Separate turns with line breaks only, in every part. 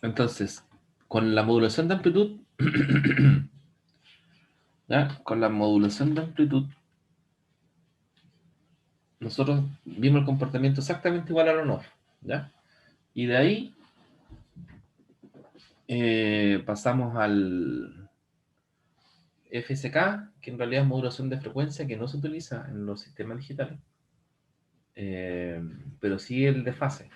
Entonces, con la modulación de amplitud, ¿ya? Con la modulación de amplitud, nosotros vimos el comportamiento exactamente igual al on-off, ¿ya? Y de ahí pasamos al FSK, que en realidad es modulación de frecuencia que no se utiliza en los sistemas digitales, eh, pero sí el de fase,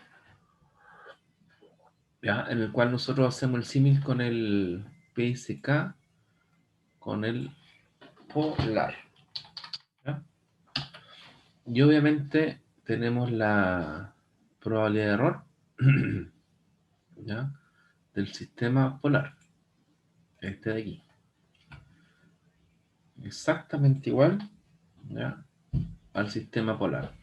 ¿ya? En el cual nosotros hacemos el símil con el PSK, con el polar, ¿ya? Y obviamente tenemos la probabilidad de error, ¿ya? Del sistema polar, este de aquí. Exactamente igual, ¿ya? Al sistema polar.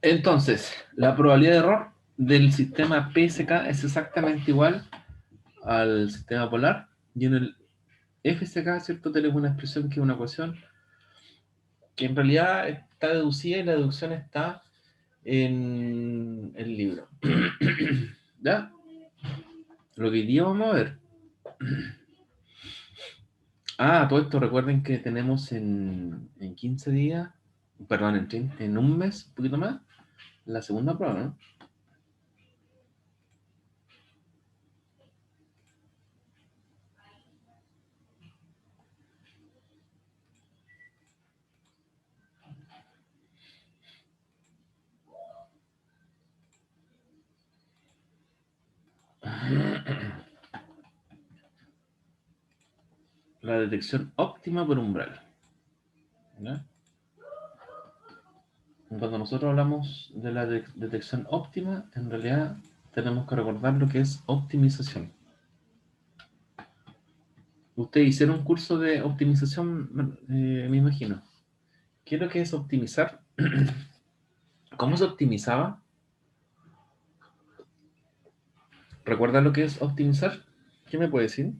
Entonces, la probabilidad de error del sistema PSK es exactamente igual al sistema polar, y en el FSK, ¿cierto? Tenemos una expresión que es una ecuación que en realidad está deducida, y la deducción está en el libro. ¿Ya? Lo que hoy día vamos a ver. Todo esto recuerden que tenemos en 15 días, perdón, en un mes, un poquito más, la segunda prueba, ¿no? La detección óptima por umbral, ¿ya? Cuando nosotros hablamos de la detección óptima, en realidad tenemos que recordar lo que es optimización. Ustedes hicieron un curso de optimización, me imagino. ¿Qué es lo que es optimizar? ¿Cómo se optimizaba? ¿Recuerdan lo que es optimizar? ¿Qué me puede decir?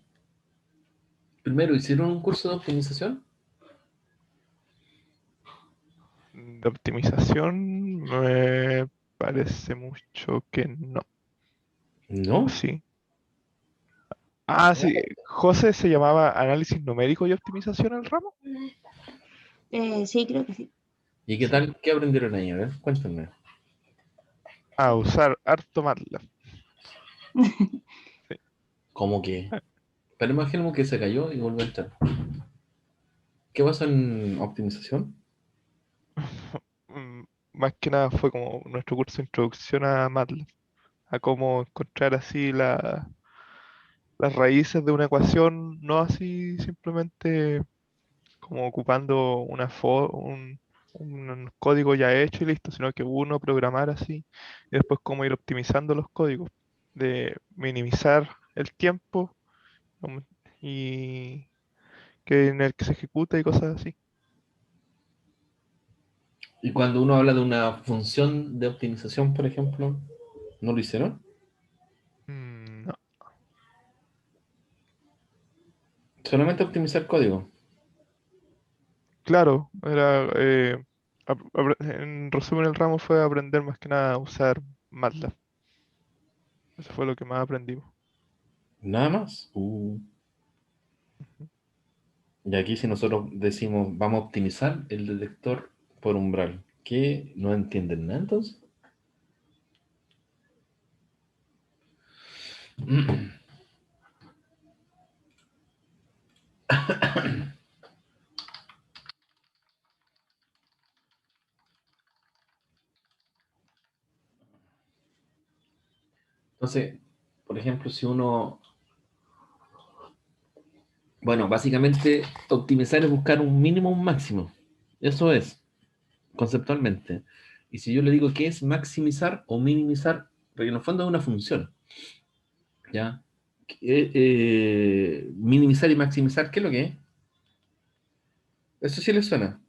Primero, ¿hicieron un curso de optimización?
De optimización me parece mucho que no. ¿O
No.
sí? Ah, sí. José se llamaba análisis numérico y optimización al ramo.
Sí, creo que sí.
¿Y qué
Sí.
tal? ¿Qué aprendieron ahí? A ver, cuéntenme.
A usar harto MATLAB. Sí.
¿Cómo que? Pero imaginemos que se cayó y volvió a entrar. ¿Qué pasa en optimización?
Más que nada fue como nuestro curso de introducción a MATLAB, a cómo encontrar así las raíces de una ecuación, no así simplemente como ocupando un código ya hecho y listo, sino que uno programar así y después cómo ir optimizando los códigos, de minimizar el tiempo um, y que en el que se ejecuta y cosas así.
Y cuando uno habla de una función de optimización, por ejemplo, ¿no lo hicieron?
No.
Solamente optimizar código.
Claro, era, en resumen el ramo fue aprender más que nada a usar MATLAB. Eso fue lo que más aprendimos.
Nada más.
Ujú.
Y aquí si nosotros decimos vamos a optimizar el detector por umbral, ¿qué? ¿No entienden nada entonces? Entonces, por ejemplo, si uno, bueno, básicamente optimizar es buscar un mínimo, un máximo. Eso es, conceptualmente. Y si yo le digo qué es maximizar o minimizar, porque en el fondo es una función, ¿ya? Minimizar y maximizar, ¿qué es lo que es? Eso sí le suena.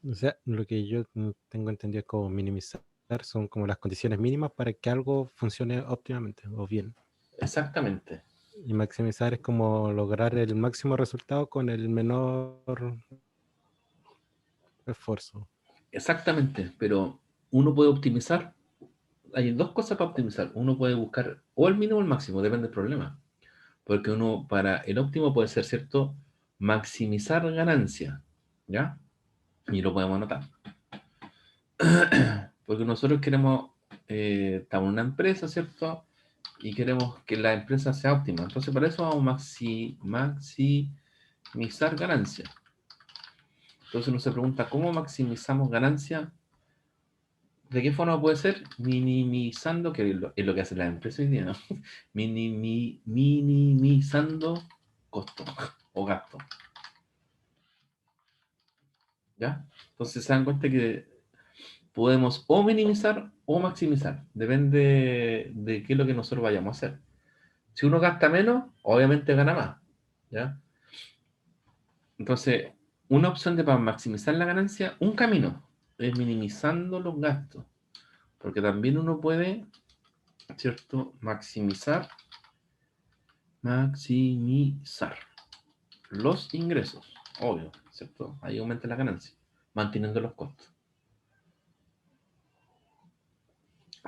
O sea, lo que yo tengo entendido es como minimizar son como las condiciones mínimas para que algo funcione óptimamente o bien.
Exactamente.
Y maximizar es como lograr el máximo resultado con el menor esfuerzo.
Exactamente, pero uno puede optimizar. Hay dos cosas para optimizar. Uno puede buscar o el mínimo o el máximo, depende del problema. Porque uno, para el óptimo puede ser, ¿cierto? Maximizar ganancia, ¿ya? Y lo podemos anotar. Porque nosotros queremos, estamos en una empresa, ¿cierto? Y queremos que la empresa sea óptima. Entonces, para eso vamos a maximizar ganancia. Entonces uno se pregunta, ¿cómo maximizamos ganancia? ¿De qué forma puede ser? Minimizando, que es lo que hace la empresa hoy día, ¿no? Minimizando costo o gasto, ¿ya? Entonces se dan cuenta que podemos o minimizar o maximizar, depende de qué es lo que nosotros vayamos a hacer. Si uno gasta menos, obviamente gana más, ¿ya? Entonces, una opción de para maximizar la ganancia, un camino, es minimizando los gastos, porque también uno puede, ¿cierto? Maximizar los ingresos, obvio, ¿cierto? Ahí aumenta la ganancia, manteniendo los costos.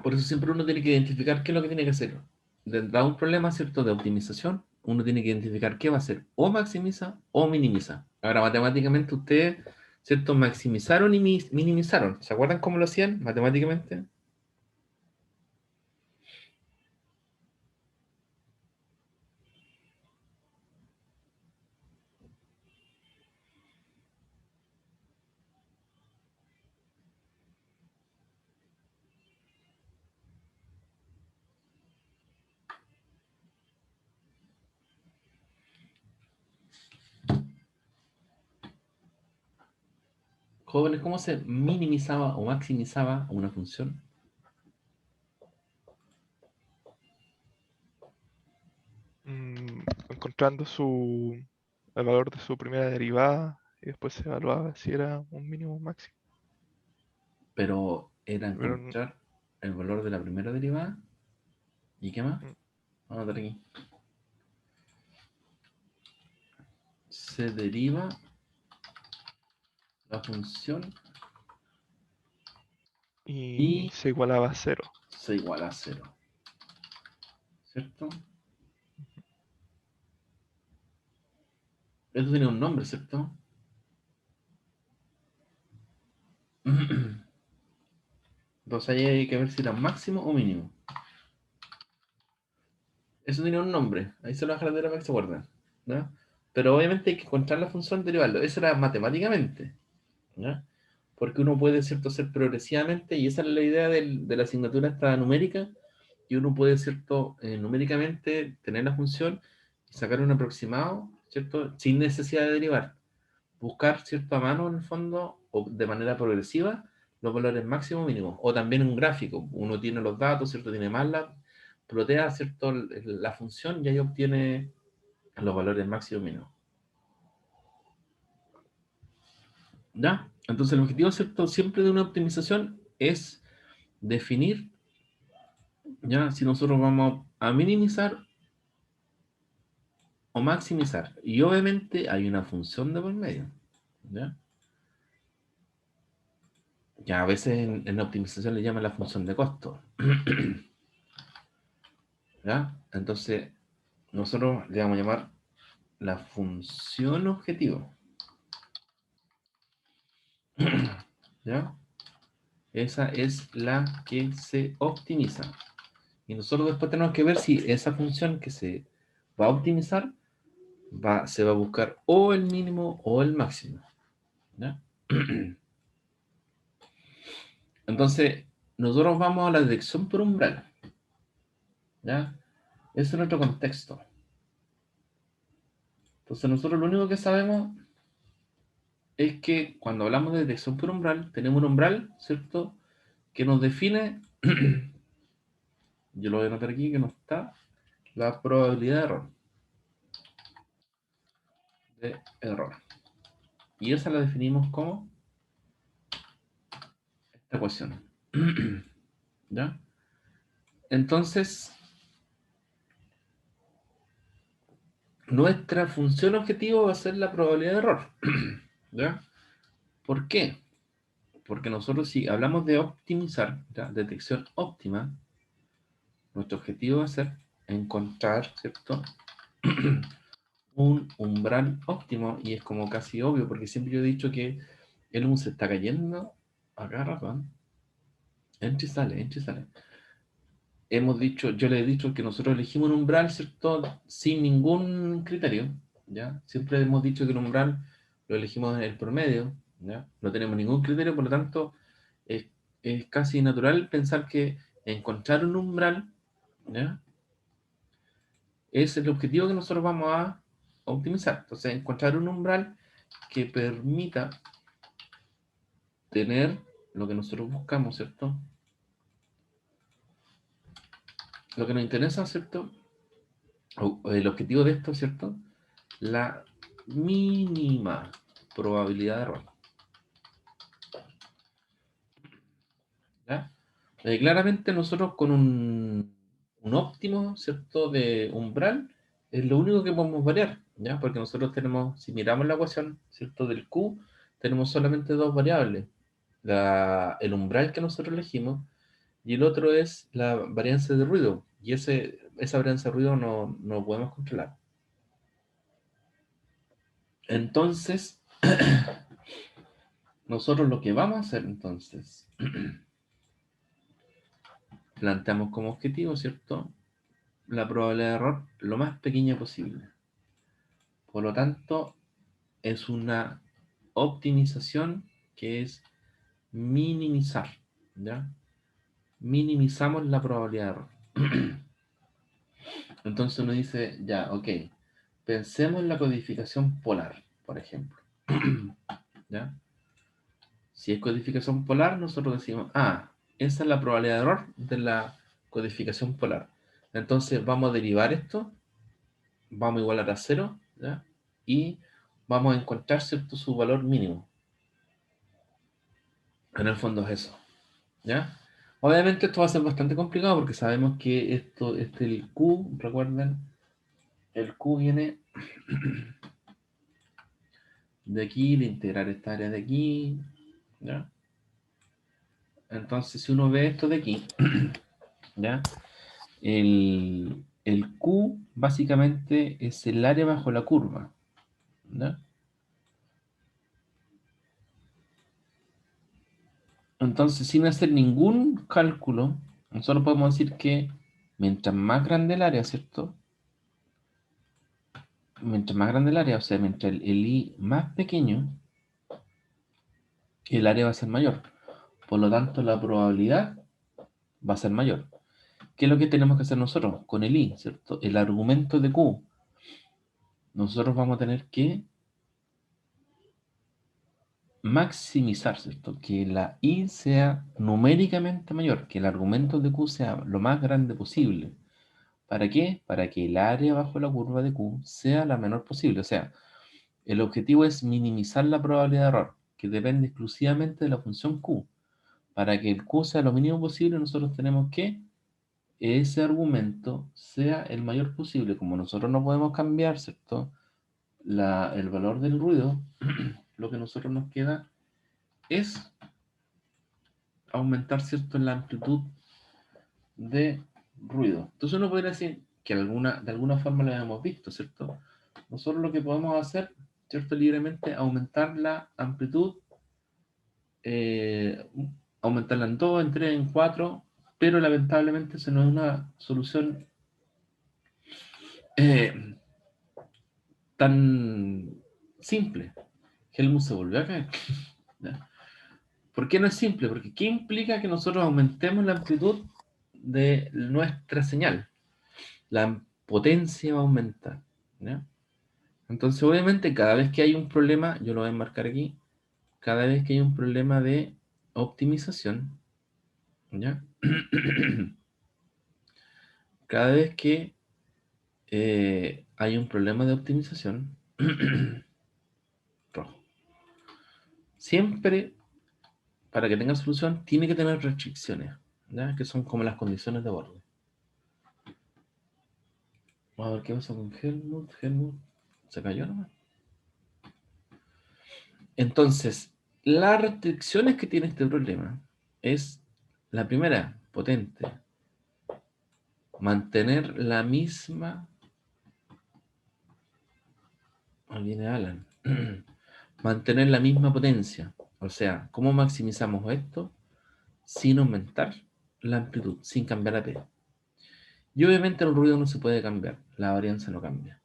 Por eso siempre uno tiene que identificar qué es lo que tiene que hacer. Dado un problema, ¿cierto? De optimización, uno tiene que identificar qué va a hacer. O maximiza o minimiza. Ahora, matemáticamente ustedes, ¿cierto? Maximizaron y minimizaron. ¿Se acuerdan cómo lo hacían matemáticamente? Jóvenes, ¿cómo se minimizaba o maximizaba una función?
Encontrando el valor de su primera derivada y después se evaluaba si era un mínimo o un máximo.
Pero era
Pero
encontrar el valor de la primera derivada. ¿Y qué más?
mm,
Vamos a anotar aquí. Se deriva la función
y
y
se igualaba a cero.
se iguala a cero. ¿Cierto? Esto tiene un nombre, ¿cierto? Entonces ahí hay que ver si era máximo o mínimo. Eso tiene un nombre. Ahí se lo dejo a la tarea para que se guarden, ¿no? Pero obviamente hay que encontrar la función derivarlo. Eso era matemáticamente, ¿no? Porque uno puede, ¿cierto?, hacer progresivamente, y esa es la idea de la asignatura esta numérica, y uno puede, ¿cierto?, numéricamente tener la función y sacar un aproximado, ¿cierto?, sin necesidad de derivar. Buscar, ¿cierto?, a mano en el fondo, o de manera progresiva, los valores máximos o mínimos. O también un gráfico. Uno tiene los datos, ¿cierto?, tiene MATLAB, plotea, ¿cierto?, la función y ahí obtiene los valores máximos y mínimos. ¿Ya? Entonces el objetivo, ¿cierto? Siempre de una optimización es definir, ya, si nosotros vamos a minimizar o maximizar. Y obviamente hay una función de por medio, ¿ya? Ya a veces en la optimización le llaman la función de costo, ¿ya? Entonces nosotros le vamos a llamar la función objetivo, ¿ya? Esa es la que se optimiza. Y nosotros después tenemos que ver si esa función que se va a optimizar se va a buscar o el mínimo o el máximo, ¿ya? Entonces, nosotros vamos a la dirección por umbral, ¿ya? Ese es nuestro contexto. Entonces, nosotros lo único que sabemos es que cuando hablamos de dirección por umbral, tenemos un umbral, ¿cierto? Que nos define, yo lo voy a anotar aquí, que no está, la probabilidad de error. Y esa la definimos como esta ecuación. ¿Ya? Entonces, nuestra función objetivo va a ser la probabilidad de error. ¿Ya? ¿Por qué? Porque nosotros si hablamos de optimizar, ¿ya? Detección óptima, nuestro objetivo va a ser encontrar, ¿cierto? Un umbral óptimo, y es como casi obvio, porque siempre yo he dicho que el humo se está cayendo a cada rato, ¿eh? Entra y sale, entra y sale. Hemos dicho, yo le he dicho que nosotros elegimos un umbral, ¿cierto? Sin ningún criterio, ¿ya? Siempre hemos dicho que el umbral lo elegimos en el promedio, ¿ya? No tenemos ningún criterio, por lo tanto, es, es casi natural pensar que encontrar un umbral, ¿ya? Es el objetivo que nosotros vamos a optimizar. Entonces, encontrar un umbral que permita tener lo que nosotros buscamos, ¿cierto? Lo que nos interesa, ¿cierto? O el objetivo de esto, ¿cierto? La mínima probabilidad de error. ¿Ya? Claramente nosotros con un óptimo, ¿cierto? De umbral, es lo único que podemos variar, ¿ya? Porque nosotros tenemos, si miramos la ecuación, ¿cierto? Del Q, tenemos solamente dos variables. El umbral que nosotros elegimos y el otro es la varianza de ruido. Y esa varianza de ruido no podemos controlar. Entonces, nosotros lo que vamos a hacer entonces, planteamos como objetivo, ¿cierto? La probabilidad de error lo más pequeña posible. Por lo tanto, es una optimización que es minimizar, ¿ya? Minimizamos la probabilidad de error. Entonces uno dice, ya, ok, pensemos en la codificación polar, por ejemplo, ¿ya? Si es codificación polar, nosotros decimos, esa es la probabilidad de error de la codificación polar. Entonces vamos a derivar esto, vamos a igualar a 0, ¿ya? Y vamos a encontrar, ¿cierto?, su valor mínimo. En el fondo es eso, ¿ya? Obviamente esto va a ser bastante complicado porque sabemos que el Q, recuerden, el Q viene de aquí, de integrar esta área de aquí, ¿ya? Entonces si uno ve esto de aquí, ¿ya? El Q básicamente es el área bajo la curva, ¿ya? Entonces, sin hacer ningún cálculo, nosotros podemos decir que mientras más grande el área, ¿cierto? Mientras más grande el área, o sea, mientras el I más pequeño, el área va a ser mayor. Por lo tanto, la probabilidad va a ser mayor. ¿Qué es lo que tenemos que hacer nosotros con el I, ¿cierto? El argumento de Q. Nosotros vamos a tener que maximizar, ¿cierto? Que la I sea numéricamente mayor, que el argumento de Q sea lo más grande posible. ¿Para qué? Para que el área bajo la curva de Q sea la menor posible. O sea, el objetivo es minimizar la probabilidad de error. que depende exclusivamente de la función Q. Para que el Q sea lo mínimo posible, nosotros tenemos que ese argumento sea el mayor posible. Como nosotros no podemos cambiar, ¿cierto? El valor del ruido, lo que a nosotros nos queda es aumentar, ¿cierto?, la amplitud de ruido. Entonces uno podría decir que de alguna forma lo hemos visto, ¿cierto? Nosotros lo que podemos hacer, ¿cierto?, libremente, aumentar la amplitud, aumentarla en 2, en 3, en 4, pero lamentablemente eso no es una solución tan simple. Helmut se volvió a caer. ¿Ya? ¿Por qué no es simple? Porque ¿qué implica que nosotros aumentemos la amplitud de nuestra señal? La potencia va a aumentar. ¿Ya? Entonces, obviamente, cada vez que hay un problema, yo lo voy a marcar aquí, cada vez que hay un problema de optimización, ¿ya? Cada vez que hay un problema de optimización, rojo, siempre, para que tenga solución, tiene que tener restricciones, ¿ya? Que son como las condiciones de borde. Vamos a ver qué pasa con Helmut. Helmut se cayó nomás. Entonces, las restricciones que tiene este problema es la primera, potente, mantener la misma. Ahí viene Alan. Mantener la misma potencia. O sea, ¿cómo maximizamos esto? Sin aumentar la amplitud, sin cambiar la P. Y obviamente el ruido no se puede cambiar, la varianza no cambia.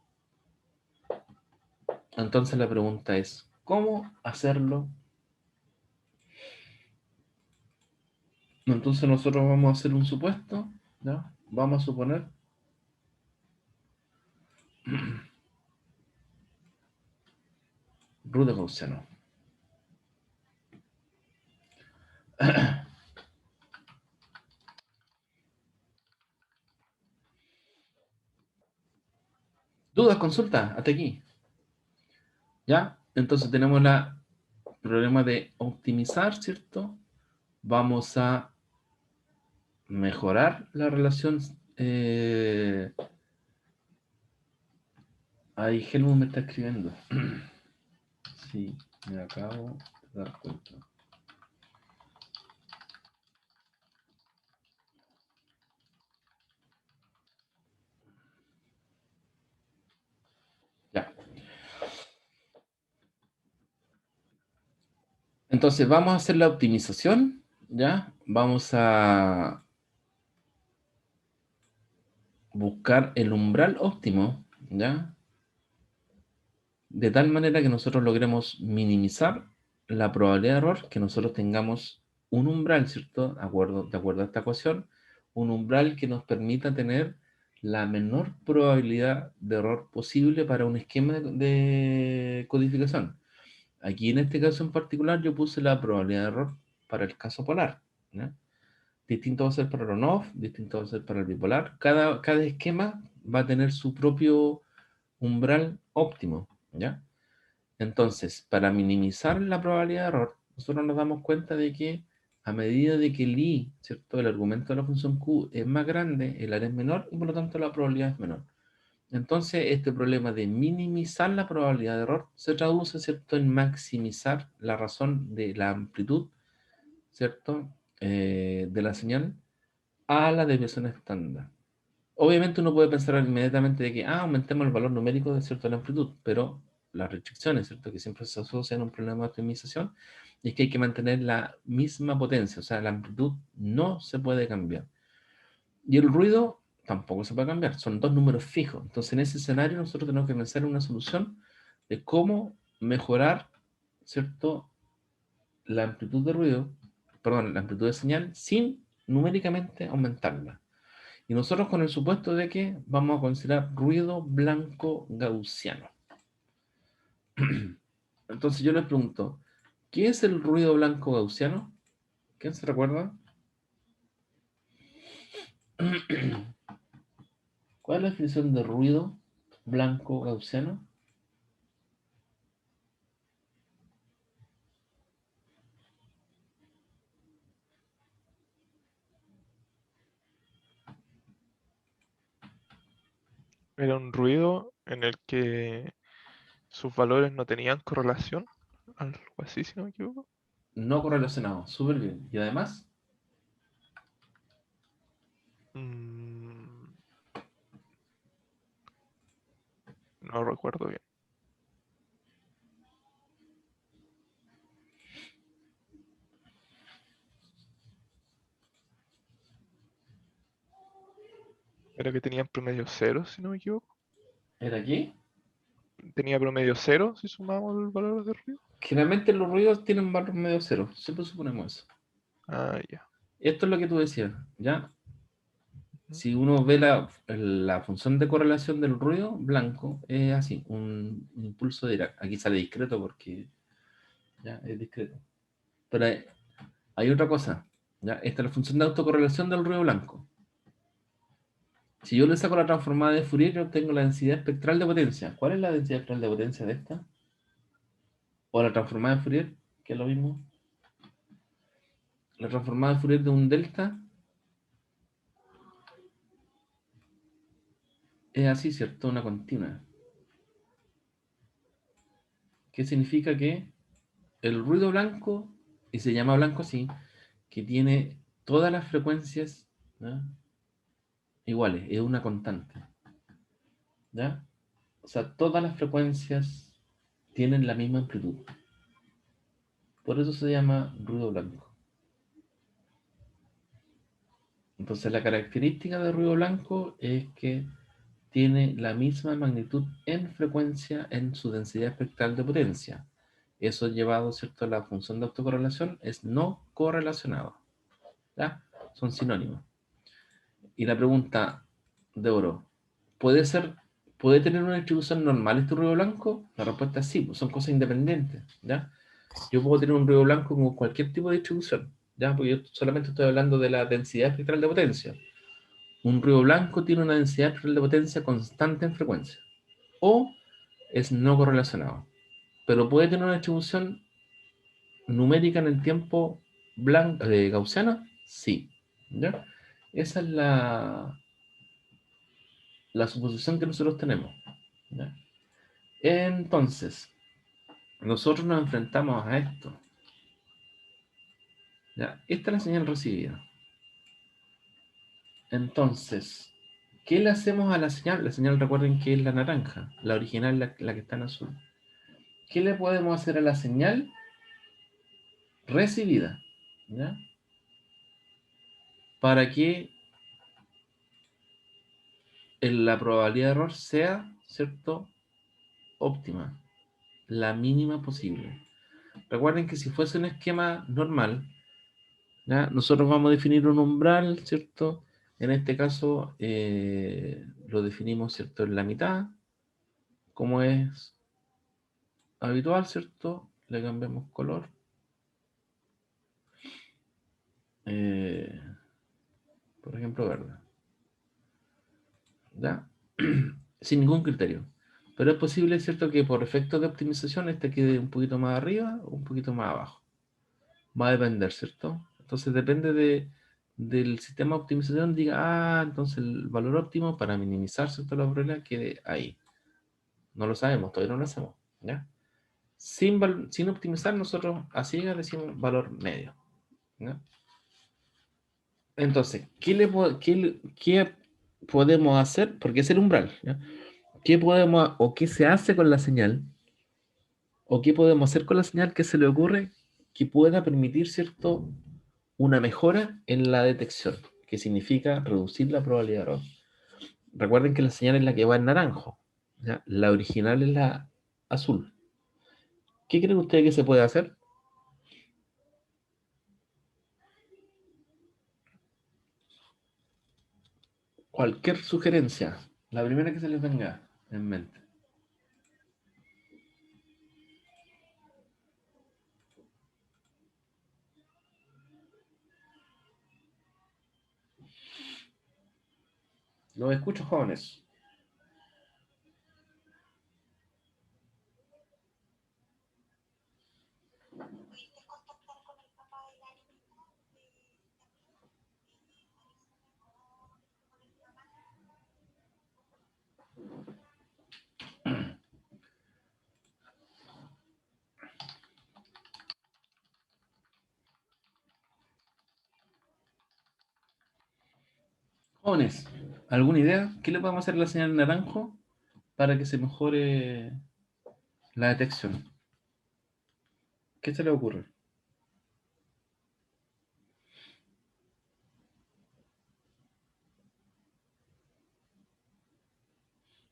Entonces la pregunta es, ¿cómo hacerlo? Entonces nosotros vamos a hacer un supuesto, ¿ya? Vamos a suponer ruido gaussiano. ¿Dudas, consultas? Hasta aquí. ¿Ya? Entonces tenemos el problema de optimizar, ¿cierto? Vamos a mejorar la relación. Ahí Helmut me está escribiendo. Sí, me acabo de dar cuenta. Ya. Entonces vamos a hacer la optimización, ¿ya? Vamos a buscar el umbral óptimo, ¿ya? De tal manera que nosotros logremos minimizar la probabilidad de error, que nosotros tengamos un umbral, ¿cierto? De acuerdo a esta ecuación, un umbral que nos permita tener la menor probabilidad de error posible para un esquema de codificación. Aquí en este caso en particular yo puse la probabilidad de error para el caso polar, ¿ya? Distinto va a ser para el on-off, distinto va a ser para el bipolar. Cada esquema va a tener su propio umbral óptimo, ¿ya? Entonces, para minimizar la probabilidad de error, nosotros nos damos cuenta de que a medida de que el i, ¿cierto?, el argumento de la función q es más grande, el área es menor y por lo tanto la probabilidad es menor. Entonces, este problema de minimizar la probabilidad de error se traduce, ¿cierto?, en maximizar la razón de la amplitud, ¿cierto?, de la señal a la desviación estándar. Obviamente uno puede pensar inmediatamente de que, aumentemos el valor numérico de cierta amplitud, pero las restricciones, ¿cierto?, que siempre se asocian a un problema de optimización, es que hay que mantener la misma potencia, o sea, la amplitud no se puede cambiar. Y el ruido tampoco se puede cambiar, son dos números fijos. Entonces, en ese escenario nosotros tenemos que pensar en una solución de cómo mejorar, ¿cierto?, la amplitud de ruido, perdón, la amplitud de señal, sin numéricamente aumentarla. Y nosotros con el supuesto de que vamos a considerar ruido blanco gaussiano. Entonces yo les pregunto, ¿qué es el ruido blanco gaussiano? ¿Quién se recuerda? ¿Cuál es la definición de ruido blanco gaussiano?
Era un ruido en el que sus valores no tenían correlación, algo así, si no me equivoco.
No correlacionado, súper bien. Y además,
Mm, no recuerdo bien. Era que tenían promedio cero, si no me equivoco.
¿era aquí?
Tenía promedio cero si sumamos el valor de ruido.
Generalmente los ruidos tienen valor medio cero, siempre suponemos eso.
Ah, ya.
Esto es lo que tú decías, ¿ya?
Ujú.
Si uno ve la función de correlación del ruido blanco, es así, un impulso de Dirac. Aquí sale discreto porque ya es discreto. Pero hay otra cosa, ¿ya? Esta es la función de autocorrelación del ruido blanco. Si yo le saco la transformada de Fourier, yo obtengo la densidad espectral de potencia. ¿Cuál es la densidad espectral de potencia de esta? O la transformada de Fourier, que es lo mismo. La transformada de Fourier de un delta es así, ¿cierto? Una continua. ¿Qué significa que el ruido blanco, y se llama blanco así, que tiene todas las frecuencias, ¿ya? Iguales, es una constante, ¿ya? O sea, todas las frecuencias tienen la misma amplitud. Por eso se llama ruido blanco. Entonces, la característica del ruido blanco es que tiene la misma magnitud en frecuencia en su densidad espectral de potencia. Eso llevado, ¿cierto?, a la función de autocorrelación es no correlacionado, ¿ya? Son sinónimos. Y la pregunta de oro, ¿puede ser, puede tener una distribución normal este ruido blanco? La respuesta es sí, pues son cosas independientes, ¿ya? Yo puedo tener un ruido blanco con cualquier tipo de distribución, ¿ya? Porque yo solamente estoy hablando de la densidad espectral de potencia. Un ruido blanco tiene una densidad espectral de potencia constante en frecuencia, o es no correlacionado, pero puede tener una distribución numérica en el tiempo gaussiana, sí, ¿ya? Esa es la suposición que nosotros tenemos, ¿ya? Entonces, nosotros nos enfrentamos a esto, ¿ya? Esta es la señal recibida. Entonces, ¿qué le hacemos a la señal? La señal, recuerden que es la naranja, la original, la que está en azul. ¿Qué le podemos hacer a la señal recibida? ¿Ya? Para que la probabilidad de error sea, ¿cierto?, óptima, la mínima posible. Recuerden que si fuese un esquema normal, ¿ya?, nosotros vamos a definir un umbral, ¿cierto? En este caso lo definimos, ¿cierto?, en la mitad, como es habitual, ¿cierto? Le cambiamos color. eh, por ejemplo, verde. ¿Ya? Sin ningún criterio. Pero es posible, ¿cierto?, que por efectos de optimización este quede un poquito más arriba o un poquito más abajo. Va a depender, ¿cierto? Entonces depende del sistema de optimización, diga, entonces el valor óptimo para minimizar, ¿cierto?, la probabilidad quede ahí. No lo sabemos, todavía no lo hacemos, ¿ya? Sin optimizar, nosotros a ciegas decimos valor medio, ¿ya? Entonces, ¿qué podemos hacer? Porque es el umbral, ¿ya? ¿Qué podemos o qué se hace con la señal? ¿O qué podemos hacer con la señal que se le ocurre que pueda permitir, ¿cierto?, una mejora en la detección, que significa reducir la probabilidad de error. Recuerden que la señal es la que va en naranjo, ¿ya? La original es la azul. ¿Qué creen ustedes que se puede hacer? Cualquier sugerencia, la primera que se les venga en mente. Los escucho, jóvenes. Jóvenes, ¿alguna idea? ¿Qué le podemos hacer a la señal naranjo para que se mejore la detección? ¿Qué se le ocurre?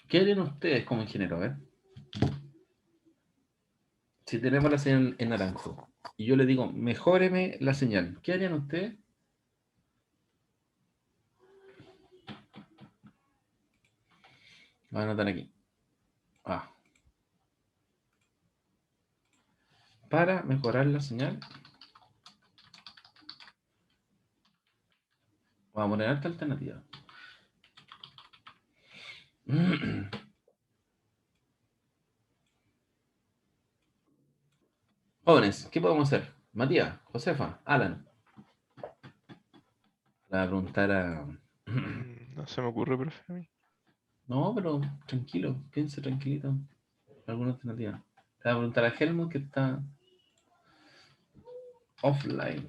¿Qué harían ustedes como ingeniero? A ver. Si tenemos la señal en naranjo y yo le digo, mejóreme la señal, ¿qué harían ustedes? Voy a anotar aquí. Ah, para mejorar la señal, vamos a poner esta alternativa. Jóvenes, ¿qué podemos hacer? Matías, Josefa, Alan. Le voy a preguntar a...
No se me ocurre, profe, a mí.
No, pero tranquilo, piense tranquilito. ¿Alguna alternativa? Le voy a preguntar a Helmut que está offline.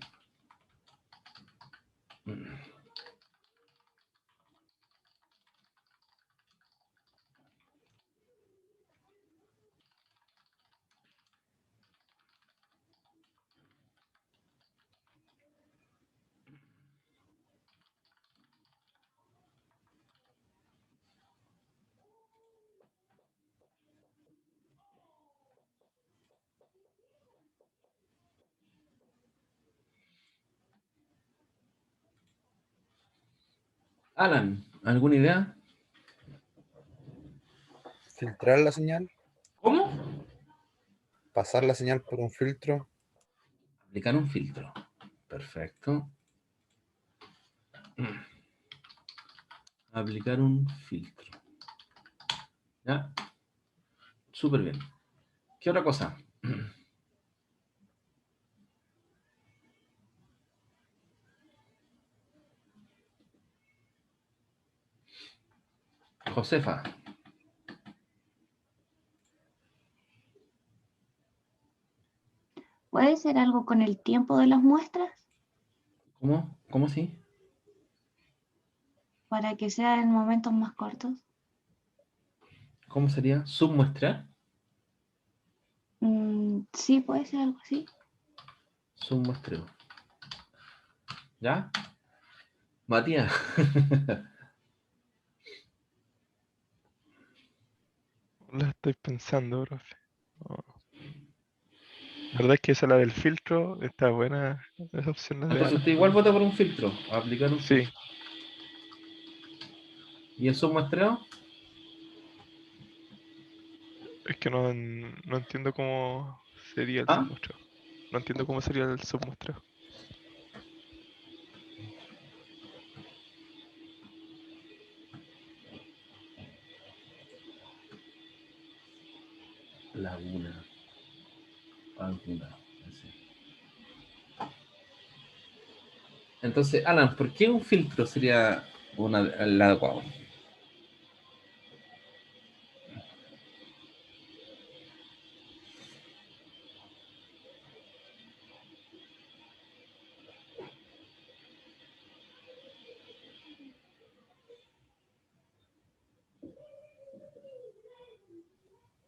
Alan, ¿alguna idea?
Filtrar la señal,
¿Cómo?
pasar la señal por un filtro.
Aplicar un filtro. Perfecto. Aplicar un filtro. ¿Ya? Súper bien. ¿Qué otra cosa? Josefa.
¿Puede ser algo con el tiempo de las muestras
¿Cómo? ¿Cómo sí?
para que sea en momentos más cortos?
¿Cómo sería? ¿Submuestrear?
Sí, puede ser algo así.
Submuestreo. ¿Ya? Matías.
La estoy pensando, profe. No. La verdad es que esa la del filtro está buena. Esa opción la de
Entonces
Alan.
usted igual vota por un filtro. Aplicar un
Sí,
filtro. ¿Y el submuestreo?
es que no entiendo cómo sería el
¿Ah?
submuestreo. No entiendo cómo sería el submuestreo.
Laguna. Alguna. Sí. Entonces, Alan, ¿por qué un filtro sería el adecuado?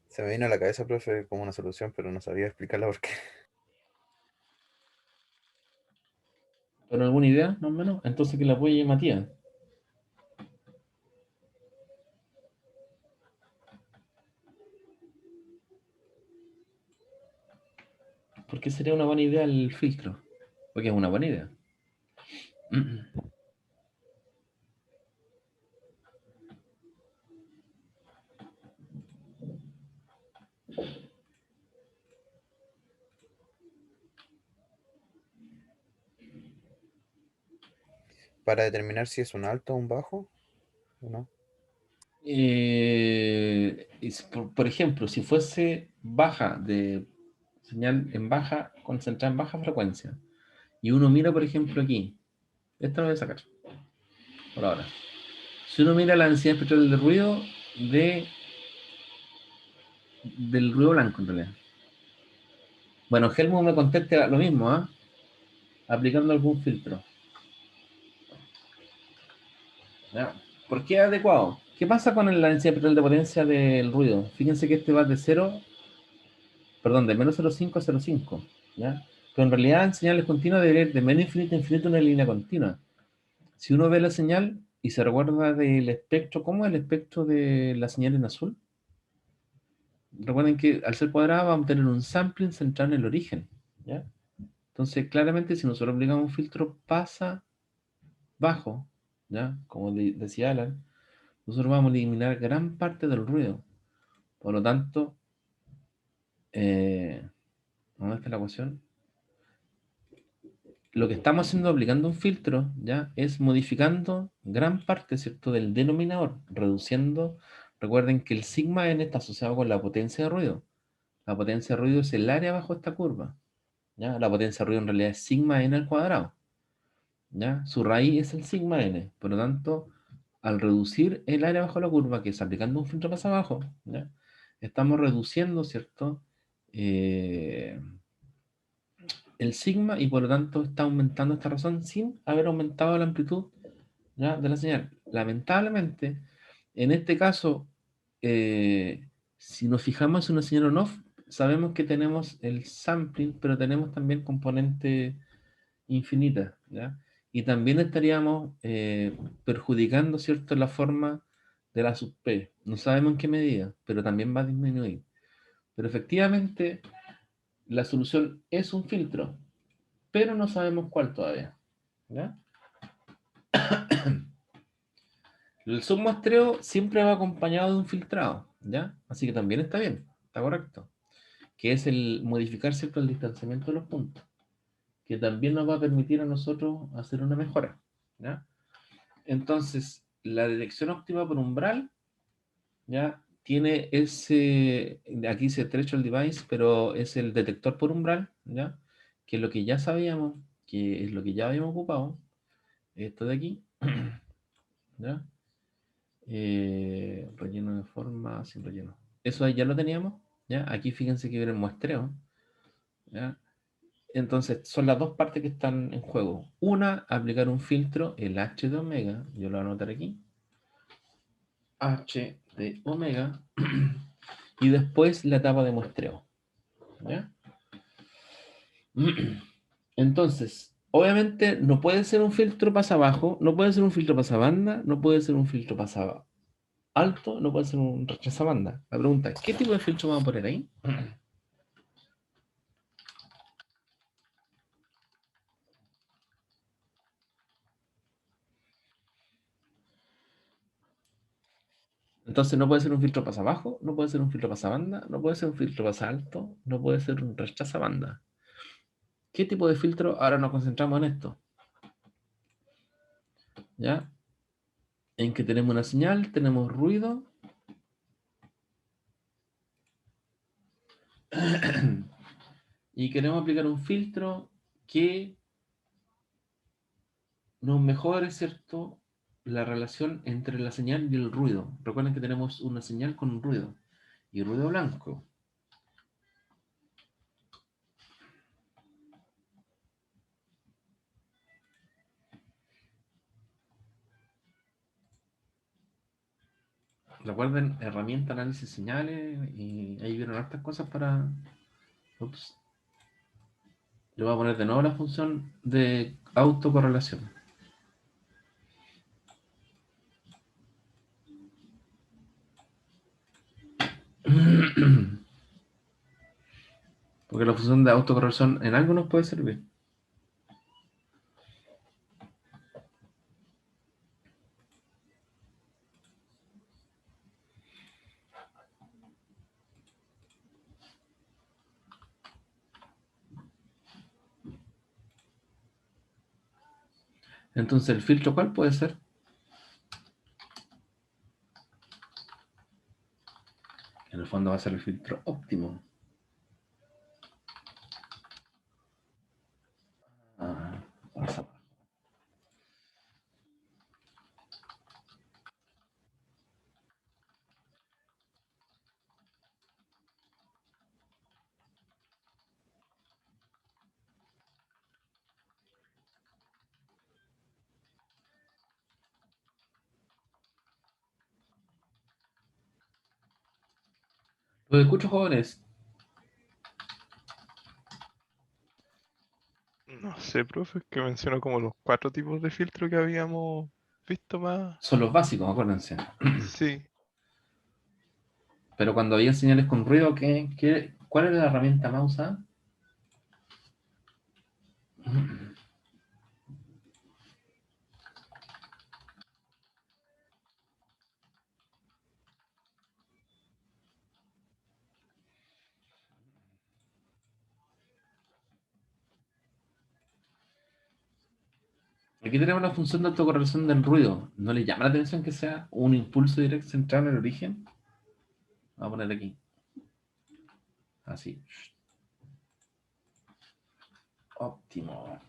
Se me vino a la cabeza, profe, como una solución, pero no sabía explicarla por qué.
¿Pero alguna idea, más o menos? Entonces que la apoye Matías. ¿Por qué sería una buena idea el filtro? Porque es una buena idea.
Para determinar si es un alto o un bajo, ¿o no?
Por ejemplo, si fuese baja, de señal en baja, concentrada en baja frecuencia, y uno mira, por ejemplo, aquí, esta lo voy a sacar por ahora. Si uno mira la densidad espectral del ruido, del ruido blanco en realidad. Bueno, Helmut me contesta lo mismo, ¿ah? Aplicando algún filtro. ¿Ya? ¿Por qué adecuado? ¿Qué pasa con la densidad petrol de potencia del ruido? Fíjense que este va de 0, perdón, de menos 0,5 a 0,5, ¿ya? Pero en realidad en señales continuas debería ir de menos infinito a infinito una línea continua. Si uno ve la señal y se recuerda del espectro, ¿cómo es el espectro de la señal en azul? Recuerden que al ser cuadrada vamos a tener un sampling central en el origen, ¿ya? Entonces, claramente, si nosotros aplicamos un filtro pasa bajo, ¿ya? Como decía Alan, nosotros vamos a eliminar gran parte del ruido. Por lo tanto, ¿dónde está la ecuación? Lo que estamos haciendo aplicando un filtro, ¿ya? Es modificando gran parte, ¿cierto? Del denominador, reduciendo. Recuerden que el sigma n está asociado con la potencia de ruido. La potencia de ruido es el área bajo esta curva, ¿ya? La potencia de ruido en realidad es sigma n al cuadrado, ¿ya? Su raíz es el sigma n. Por lo tanto, al reducir el área bajo la curva, que es aplicando un filtro más abajo, ¿ya? Estamos reduciendo, ¿cierto? El sigma y por lo tanto está aumentando esta razón sin haber aumentado la amplitud, ¿ya? De la señal. Lamentablemente, en este caso, si nos fijamos en una señal on-off, sabemos que tenemos el sampling, pero tenemos también componente infinita, ¿ya? Y también estaríamos perjudicando, ¿cierto?, la forma de la sub P. No sabemos en qué medida, pero también va a disminuir. Pero efectivamente, la solución es un filtro, pero no sabemos cuál todavía, ¿ya? El submuestreo siempre va acompañado de un filtrado, ¿ya? Así que también está bien, está correcto. Que es el modificar, ¿cierto?, el distanciamiento de los puntos, que también nos va a permitir a nosotros hacer una mejora, ¿ya? Entonces, la detección óptima por umbral, ¿ya? Tiene ese, aquí se trecho el device, pero es el detector por umbral, ¿ya? Que es lo que ya sabíamos, que es lo que ya habíamos ocupado, esto de aquí, ¿ya? Relleno de forma sin relleno. Eso ahí ya lo teníamos, ¿ya? Aquí fíjense que viene el muestreo, ¿ya? Entonces, son las dos partes que están en juego. Una, aplicar un filtro, el H de omega, yo lo voy a anotar aquí, H de omega, y después la etapa de muestreo, ¿ya? Entonces, obviamente no puede ser un filtro pasa abajo, no puede ser un filtro pasa banda, no puede ser un filtro pasa alto, no puede ser un rechaza banda. La pregunta es, ¿qué tipo de filtro vamos a poner ahí? Entonces no puede ser un filtro pasa abajo, no puede ser un filtro pasa banda, no puede ser un filtro pasa alto, no puede ser un rechaza banda. ¿Qué tipo de filtro? Ahora nos concentramos en esto, ¿ya? En que tenemos una señal, tenemos ruido, y queremos aplicar un filtro que nos mejore, ¿cierto?, la relación entre la señal y el ruido. Recuerden que tenemos una señal con un ruido, y ruido blanco. Recuerden, herramienta análisis de señales, y ahí vieron hartas cosas para... Ups. Le voy a poner de nuevo la función de autocorrelación. Porque la función de autocorrelación en algo nos puede servir. Entonces, ¿el filtro cuál puede ser? En el fondo va a ser el filtro óptimo. Ah, pasa. Los escucho, jóvenes.
No sé, profe, es que mencionó como los 4 tipos de filtro que habíamos visto más.
Son los básicos, acuérdense.
Sí,
Pero cuando había señales con ruido, ¿cuál era la herramienta más usada? Aquí tenemos la función de autocorrelación del ruido. ¿No le llama la atención que sea un impulso directo centrado en el origen? Vamos a poner aquí. Así. Óptimo.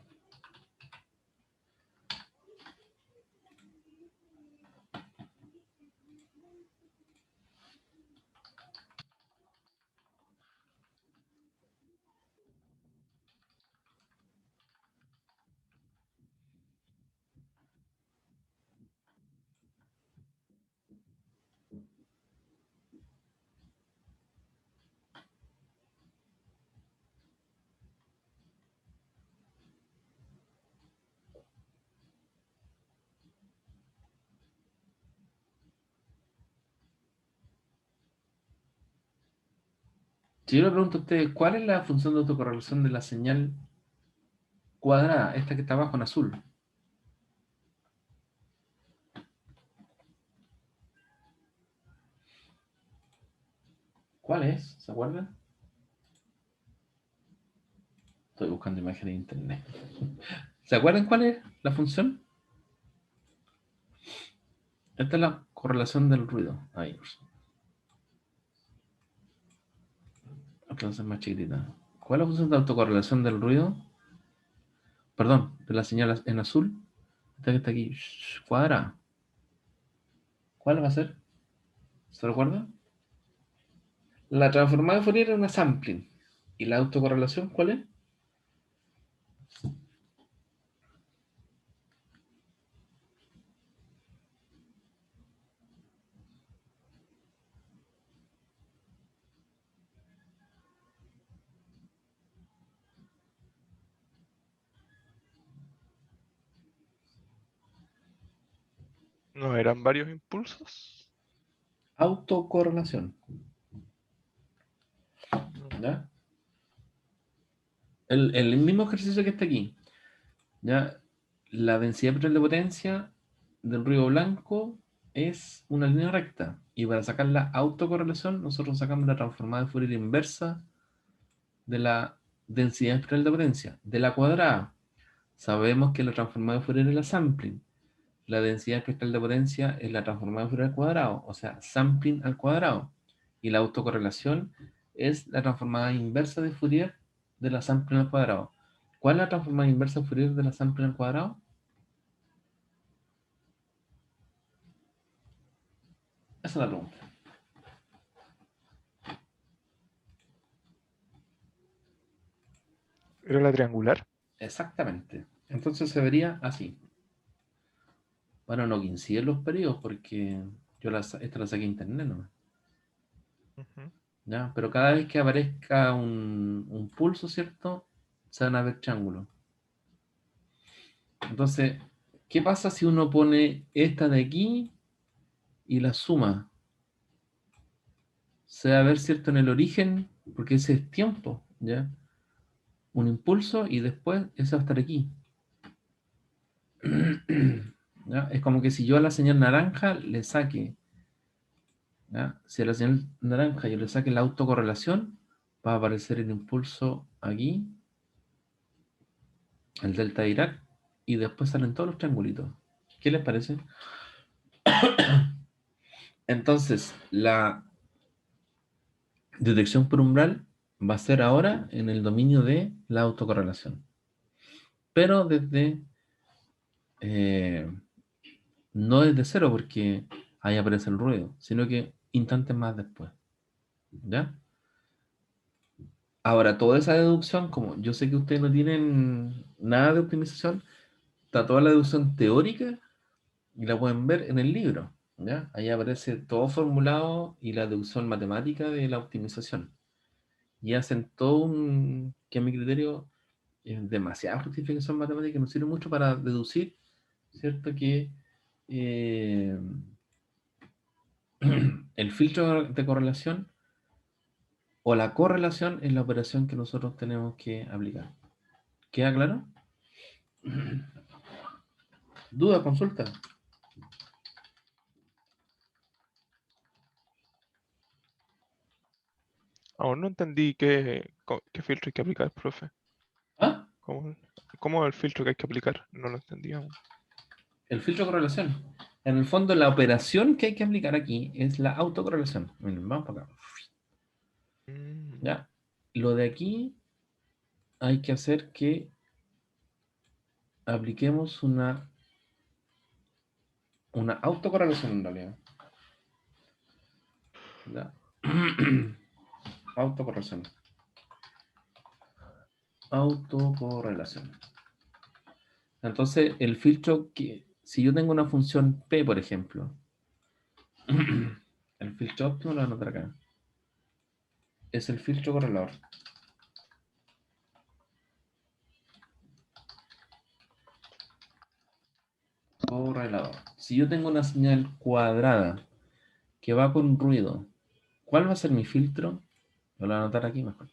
Si yo le pregunto a ustedes, ¿cuál es la función de autocorrelación de la señal cuadrada? Esta que está abajo en azul. ¿Cuál es? ¿Se acuerdan? Estoy buscando imágenes en internet. ¿Se acuerdan cuál es la función? Esta es la correlación del ruido. Ahí. Entonces más chiquitita. ¿Cuál es la función de autocorrelación del ruido? Perdón, de la señal en azul. Esta que está aquí, cuadrada. ¿Cuál va a ser? ¿Se recuerda? La transformada de Fourier es una sampling. ¿Y la autocorrelación cuál es?
no eran varios impulsos.
Autocorrelación. ¿Ya? El mismo ejercicio que está aquí. ¿Ya? La densidad vectorial de potencia del ruido blanco es una línea recta. Y para sacar la autocorrelación, nosotros sacamos la transformada de Fourier inversa de la densidad vectorial de potencia, de la cuadrada. Sabemos que la transformada de Fourier es la sampling. La densidad espectral de potencia es la transformada de Fourier al cuadrado, o sea, sampling al cuadrado. Y la autocorrelación es la transformada inversa de Fourier de la sampling al cuadrado. ¿Cuál es la transformada inversa de Fourier de la sampling al cuadrado? Esa es la pregunta.
Era la triangular.
Exactamente. Entonces se vería así. Bueno, no coinciden los periodos porque esta la saqué en internet, ¿no?
Ujú.
¿Ya? Pero cada vez que aparezca un pulso, ¿cierto? Se van a ver triángulos. Entonces, ¿qué pasa si uno pone esta de aquí y la suma? Se va a ver, ¿cierto? En el origen, porque ese es tiempo, ¿ya? Un impulso y después ese va a estar aquí. ¿Ya? Es como que si yo a la señal naranja le saque, ¿ya? Si a la señal naranja yo le saque la autocorrelación, va a aparecer el impulso aquí, el delta de Dirac, y después salen todos los triangulitos. ¿Qué les parece? Entonces, la detección por umbral va a ser ahora en el dominio de la autocorrelación. Pero no desde cero, porque ahí aparece el ruido, sino que instantes más después. ¿Ya? Ahora, toda esa deducción, como yo sé que ustedes no tienen nada de optimización, está toda la deducción teórica y la pueden ver en el libro. ¿Ya? Ahí aparece todo formulado y la deducción matemática de la optimización. Y hacen todo un, que a mi criterio es demasiada justificación matemática que nos sirve mucho para deducir, ¿cierto? Que eh, el filtro de correlación o la correlación es la operación que nosotros tenemos que aplicar. ¿Queda claro? ¿Duda, consulta?
Aún no entendí qué filtro hay que aplicar, profe.
¿Ah?
¿Cómo es el filtro que hay que aplicar? No lo entendí aún.
El filtro de correlación. En el fondo, la operación que hay que aplicar aquí es la autocorrelación. Miren, vamos para acá.
Mm,
¿Ya? Lo de aquí hay que hacer que apliquemos una autocorrelación en realidad. ¿Ya? Autocorrelación. Autocorrelación. Entonces, el filtro que, si yo tengo una función P, por ejemplo, el filtro óptimo lo voy a anotar acá. Es el filtro correlador. Correlador. Si yo tengo una señal cuadrada que va con ruido, ¿cuál va a ser mi filtro? Lo voy a anotar aquí mejor.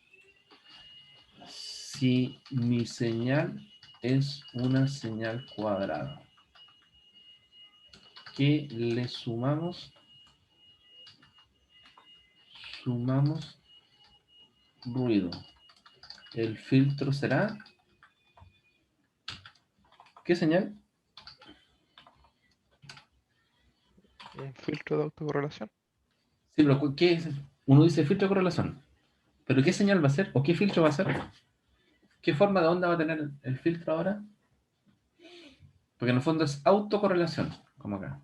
Si mi señal es una señal cuadrada, que le sumamos ruido. El filtro será, ¿qué señal?
un filtro de autocorrelación.
Sí, pero ¿qué es? Uno dice filtro de correlación, pero ¿qué señal va a ser? ¿O qué filtro va a ser? ¿Qué forma de onda va a tener el filtro ahora? Porque en el fondo es autocorrelación, como acá.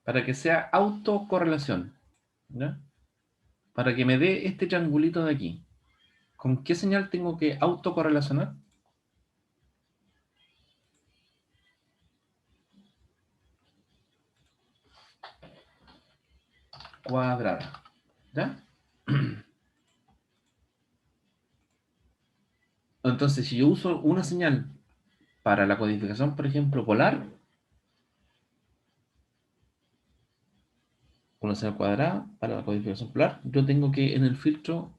Para que sea autocorrelación, ¿ya? Para que me dé este triangulito de aquí. ¿Con qué señal tengo que autocorrelacionar? Cuadrada, ¿ya? Entonces, si yo uso una señal para la codificación, por ejemplo, polar, una señal cuadrada para la codificación polar, yo tengo que en el filtro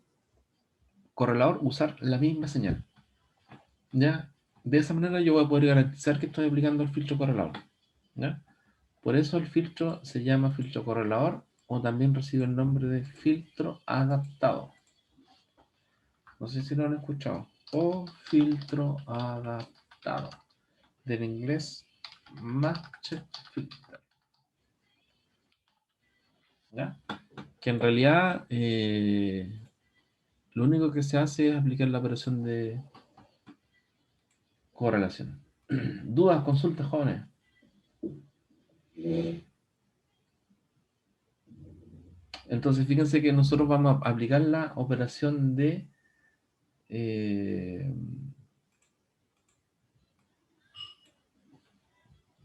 correlador usar la misma señal. ¿Ya? De esa manera yo voy a poder garantizar que estoy aplicando el filtro correlador. ¿Ya? Por eso el filtro se llama filtro correlador o también recibe el nombre de filtro adaptado. No sé si lo han escuchado. O filtro adaptado. Del inglés match filter. ¿Ya? Que en realidad lo único que se hace es aplicar la operación de correlación. ¿Dudas, consultas, jóvenes? Entonces, fíjense que nosotros vamos a aplicar la operación de eh,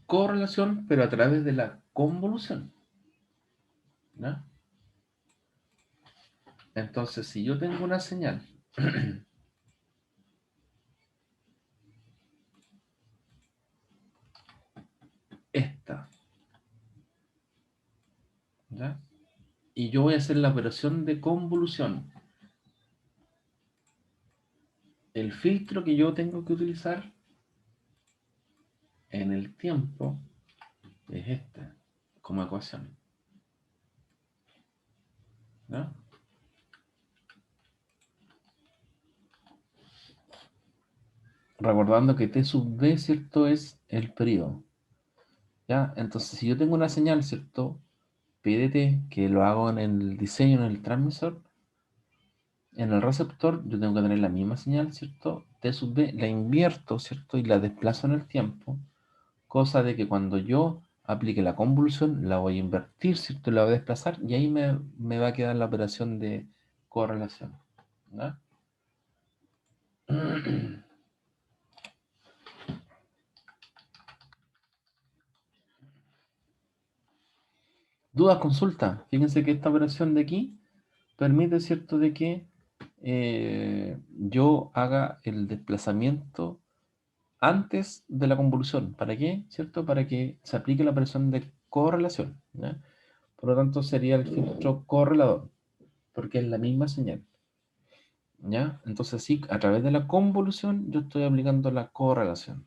correlación, pero a través de la convolución. ¿No? Entonces, si yo tengo una señal, esta, ¿ya? Y yo voy a hacer la operación de convolución. El filtro que yo tengo que utilizar en el tiempo es este, como ecuación. ¿No? Recordando que T sub D, ¿cierto? Es el periodo. ¿Ya? Entonces, si yo tengo una señal, ¿cierto? P de T, que lo hago en el diseño, en el transmisor, en el receptor, yo tengo que tener la misma señal, ¿cierto? T sub D, la invierto, ¿cierto? Y la desplazo en el tiempo, cosa de que cuando yo aplique la convolución, la voy a invertir, ¿cierto? La voy a desplazar y ahí me va a quedar la operación de correlación. ¿No? Dudas, consulta. Fíjense que esta operación de aquí permite, ¿cierto?, de que yo haga el desplazamiento antes de la convolución. ¿Para qué? ¿Cierto? Para que se aplique la operación de correlación, ¿ya? Por lo tanto, sería el filtro correlador, porque es la misma señal, ¿ya? Entonces, sí, a través de la convolución yo estoy aplicando la correlación.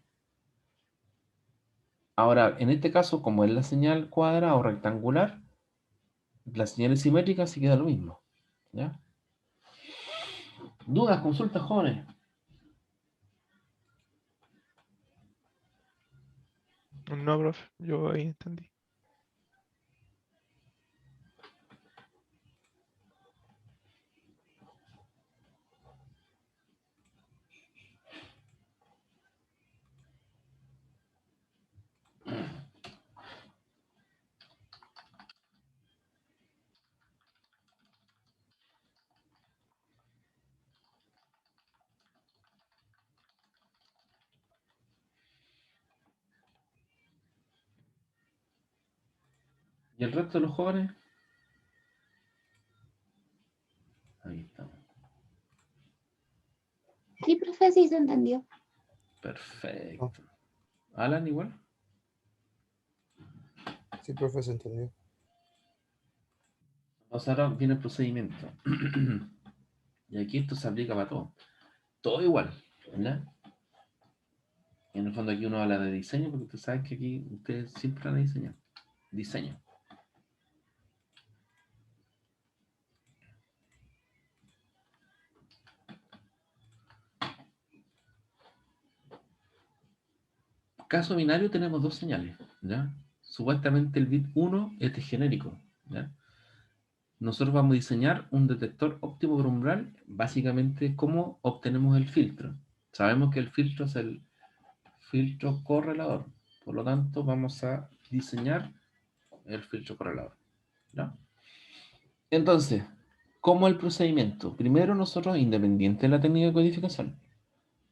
Ahora, en este caso, como es la señal cuadrada o rectangular, las señales simétricas sí queda lo mismo, ¿ya? ¿Dudas, consultas, jóvenes?
No, profe, yo ahí entendí.
¿Y el resto de los jóvenes? Ahí estamos.
Sí, profe, sí se entendió.
Perfecto. ¿Alan igual?
Sí, profe, se entendió.
O sea, ahora viene el procedimiento. Y aquí esto se aplica para todo. Todo igual, ¿verdad? Y en el fondo aquí uno habla de diseño, porque tú sabes que aquí ustedes siempre van a diseñar. Diseño. Caso binario tenemos dos señales, ¿ya? Supuestamente el bit 1 es de genérico, ¿ya? Nosotros vamos a diseñar un detector óptimo por umbral, básicamente cómo obtenemos el filtro. Sabemos que el filtro es el filtro correlador, por lo tanto vamos a diseñar el filtro correlador, ¿ya? Entonces, ¿cómo el procedimiento? Primero nosotros, independiente de la técnica de codificación,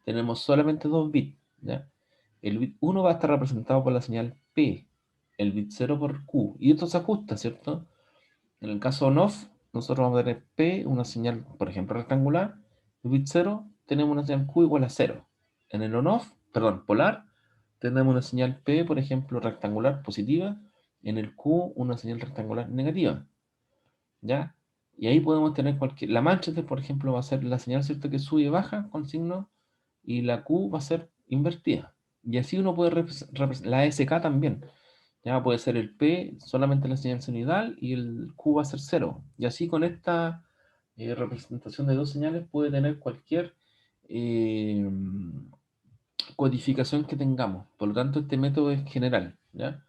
tenemos solamente dos bits, ¿ya? El bit 1 va a estar representado por la señal P, el bit 0 por Q, y esto se ajusta, ¿cierto? En el caso on-off, nosotros vamos a tener P, una señal, por ejemplo, rectangular, el bit 0, tenemos una señal Q igual a 0. En el on-off, perdón, polar, tenemos una señal P, por ejemplo, rectangular positiva, en el Q una señal rectangular negativa, ¿ya? Y ahí podemos tener cualquier... La Manchester, por ejemplo, va a ser la señal, ¿cierto?, que sube y baja con signo, y la Q va a ser invertida. Y así uno puede la SK también. Ya puede ser el P, solamente la señal senoidal, y el Q va a ser 0. Y así con esta representación de dos señales puede tener cualquier eh, codificación que tengamos. Por lo tanto, este método es general, ¿ya?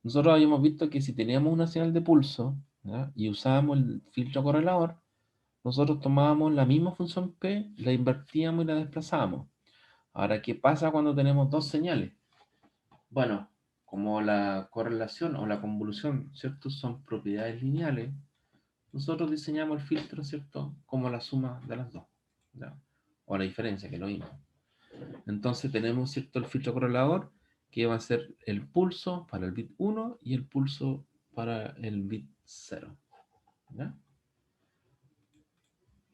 Nosotros habíamos visto que si teníamos una señal de pulso, ¿ya?, y usábamos el filtro correlador, nosotros tomábamos la misma función P, la invertíamos y la desplazábamos. Ahora, ¿qué pasa cuando tenemos dos señales? Bueno, como la correlación o la convolución, ¿cierto?, son propiedades lineales, nosotros diseñamos el filtro, ¿cierto?, como la suma de las dos, ¿ya? O la diferencia, que es lo mismo. Entonces tenemos, ¿cierto?, el filtro correlador, que va a ser el pulso para el bit 1 y el pulso para el bit 0, ¿ya?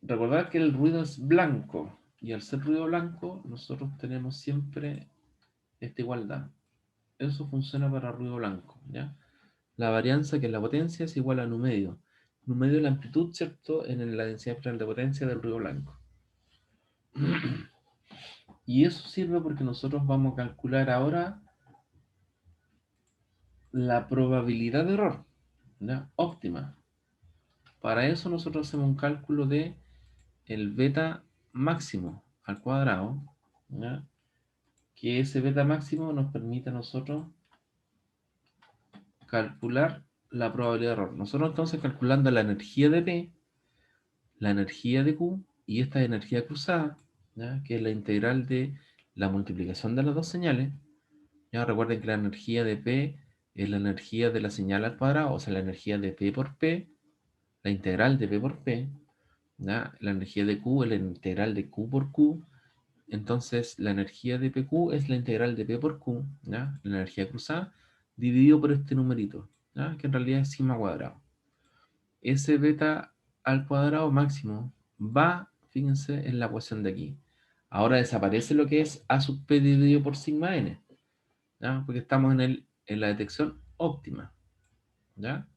Recordad que el ruido es blanco, y al ser ruido blanco, nosotros tenemos siempre esta igualdad. Eso funciona para ruido blanco, ¿ya? La varianza, que es la potencia, es igual a nu medio. Nu medio es la amplitud, ¿cierto?, en la densidad espectral de potencia del ruido blanco. Y eso sirve porque nosotros vamos a calcular ahora la probabilidad de error, ¿ya?, óptima. Para eso nosotros hacemos un cálculo de el beta máximo al cuadrado, ¿ya?, que ese beta máximo nos permite a nosotros calcular la probabilidad de error. Nosotros entonces, calculando la energía de P, la energía de Q y esta energía cruzada, ¿ya?, que es la integral de la multiplicación de las dos señales. Ya recuerden que la energía de P es la energía de la señal al cuadrado, o sea, la energía de P por P, la integral de P por P, ¿ya? La energía de Q es la integral de Q por Q. Entonces, la energía de PQ es la integral de P por Q, ¿ya?, la energía cruzada, dividido por este numerito. ¿ya? Que en realidad es sigma cuadrado. Ese beta al cuadrado máximo va, fíjense, en la ecuación de aquí. Ahora desaparece lo que es A sub P dividido por sigma n, ¿ya? Porque estamos en la detección óptima, ¿ya?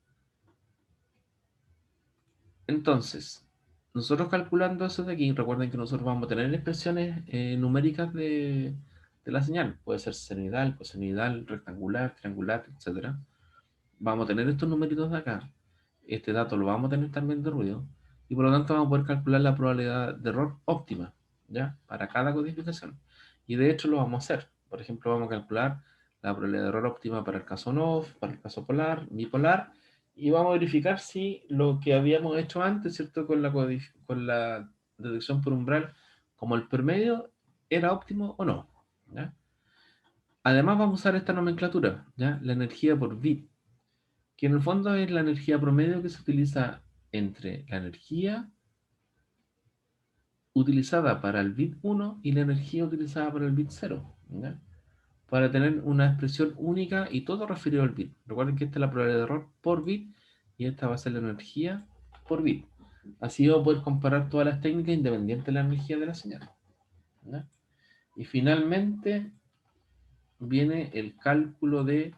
Entonces, nosotros calculando eso de aquí, recuerden que nosotros vamos a tener expresiones numéricas de la señal. Puede ser senoidal, cosenoidal, rectangular, triangular, etcétera. Vamos a tener estos numeritos de acá. Este dato lo vamos a tener también de ruido. Y por lo tanto vamos a poder calcular la probabilidad de error óptima, ¿ya? Para cada codificación. Y de hecho lo vamos a hacer. Por ejemplo, vamos a calcular la probabilidad de error óptima para el caso on-off, para el caso polar, bipolar, y vamos a verificar si lo que habíamos hecho antes, ¿cierto? Con la detección por umbral, como el promedio, era óptimo o no, ¿ya? Además vamos a usar esta nomenclatura, ¿ya? La energía por bit, que en el fondo es la energía promedio que se utiliza entre la energía utilizada para el bit 1 y la energía utilizada para el bit 0, ¿ya? Para tener una expresión única y todo referido al bit. Recuerden que esta es la probabilidad de error por bit y esta va a ser la energía por bit. Así vamos a poder comparar todas las técnicas independientes de la energía de la señal, ¿ya? Y finalmente viene el cálculo de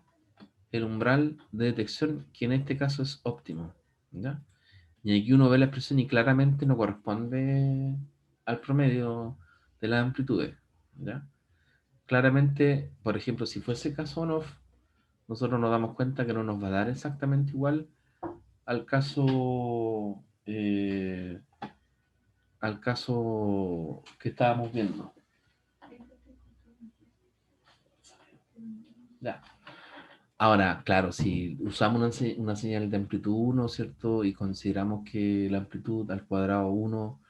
el umbral de detección, que en este caso es óptimo, ¿ya? Y aquí uno ve la expresión y claramente no corresponde al promedio de las amplitudes, ¿ya? Claramente, por ejemplo, si fuese caso on-off, nosotros nos damos cuenta que no nos va a dar exactamente igual al caso, que estábamos viendo. Ya. Ahora, claro, si usamos una señal de amplitud 1, ¿cierto? Y consideramos que la amplitud al cuadrado 1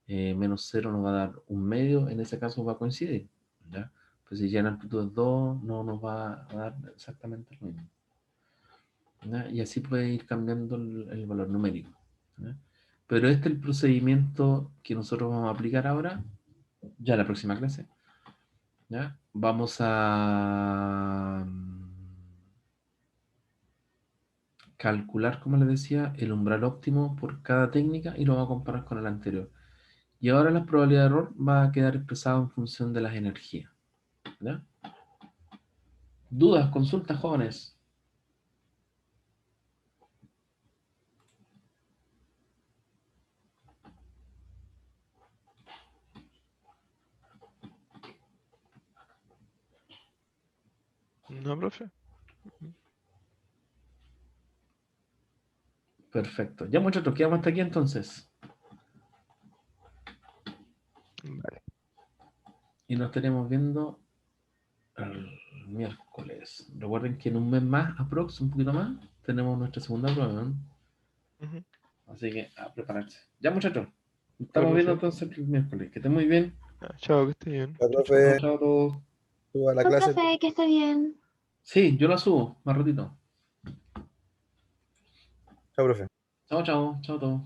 menos 0 nos va a dar un medio, en ese caso va a coincidir, ¿ya? Pues si ya en amplitud es 2, no nos va a dar exactamente lo mismo, ¿ya? Y así puede ir cambiando el valor numérico, ¿ya? Pero este es el procedimiento que nosotros vamos a aplicar ahora, ya en la próxima clase, ¿ya? Vamos a calcular, como les decía, el umbral óptimo por cada técnica y lo vamos a comparar con el anterior. Y ahora la probabilidad de error va a quedar expresada en función de las energías, ¿ya? ¿Dudas, consultas, jóvenes?
No, profe.
Perfecto. Ya muchachos, quedamos hasta aquí entonces.
Vale.
Y nos estaremos viendo el miércoles. Recuerden que en un mes más, aprox, un poquito más, tenemos nuestra segunda prueba, ¿no?
Ujú.
Así que a prepararse. Ya muchachos,
Vale,
estamos viendo
profe.
entonces el miércoles. Que estén muy bien.
Ya, chao, que esté bien.
La
Chao, chao.
profe,
Chao a todos.
suba la
Chao,
clase.
profe, que esté bien.
Sí, yo la subo más ratito.
Chao, profe.
Chao, chao, chao a todos.